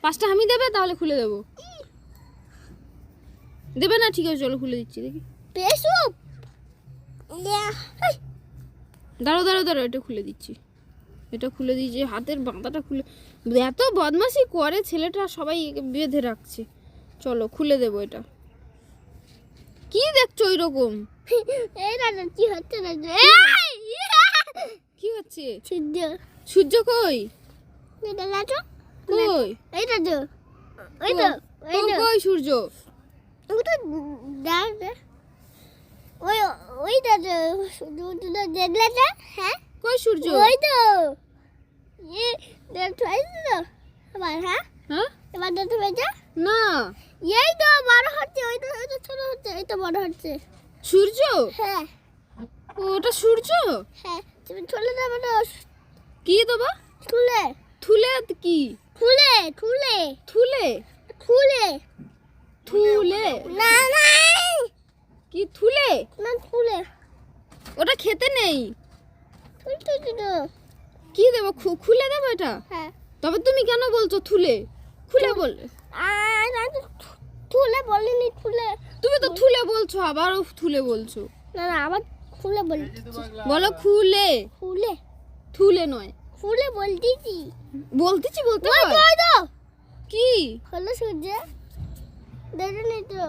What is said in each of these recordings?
5টা আমি দেবে তাহলে খুলে দেবো। দেবে না? ঠিক আছে চলো খুলে দিচ্ছি দেখি। দাঁড়াও দাঁড়াও দাঁড়াও, এটা খুলে দিচ্ছি। এটা খুলে দিয়েছি, হাতের বাঁধাটা খুলে। এত বদমাশি করে ছেলেটা, সবাই বেঁধে রাখছে। চলো খুলে দেবো এটা। কি দেখছো ওইরকম? কি হচ্ছে না? কি হচ্ছে? সূর্য। সূর্য কই? এটা লাটো কই? এইটা তো ওই তো কই সূর্য? ওই তো দাঁড়া ওই ওইটা তো সূর্য দেখলাটা। হ্যাঁ কই সূর্য? ওই তো দেখো এই তো আবার। হ্যাঁ হ্যাঁ এবার দেখো বেজা না, এই তো বড় হচ্ছে। ওই তো ছোট হচ্ছে, এই তো বড় হচ্ছে। সূর্য? হ্যাঁ ওটা সূর্য? হ্যাঁ তুমি তুলে দেবে না? কি দেবো? তুলে থুলে কি? তুলে তুলে থুলে? তুলে থুলে না না কি? থুলে? না তুলে ওটা খেতে নেই। তুলতে দিল। কি দেবো? খুলে দেবো এটা? হ্যাঁ তবে তুমি কেন বলছো থুলে? খুলে বল। না তুলে বলিনি তুলে। তুমি তো থুলে বলছো, আবারও থুলে বলছো। না না আবার খুলে বলছি। বলো খুলে। খুলে থুলে নয়। খুলে বলতেছি। বলতেছি বলতে ওই তো হয়। ওই তো কি হলো সূর্য দেখে নি তো।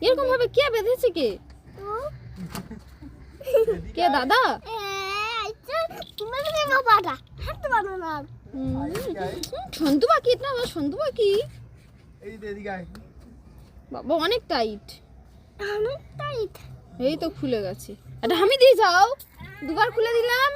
এরকম ভাবে কে বেঁধেছে? কে কে দাদা? তুমি বাবাটা হাঁটতে পারো না। সন্তু পাখি না? আমার সন্তু পাখি বাবা অনেক টাইট। অনেক টাইট। এই তো খুলে গেছে। এটা আমি দিয়ে যাও, দুবার খুলে দিলাম।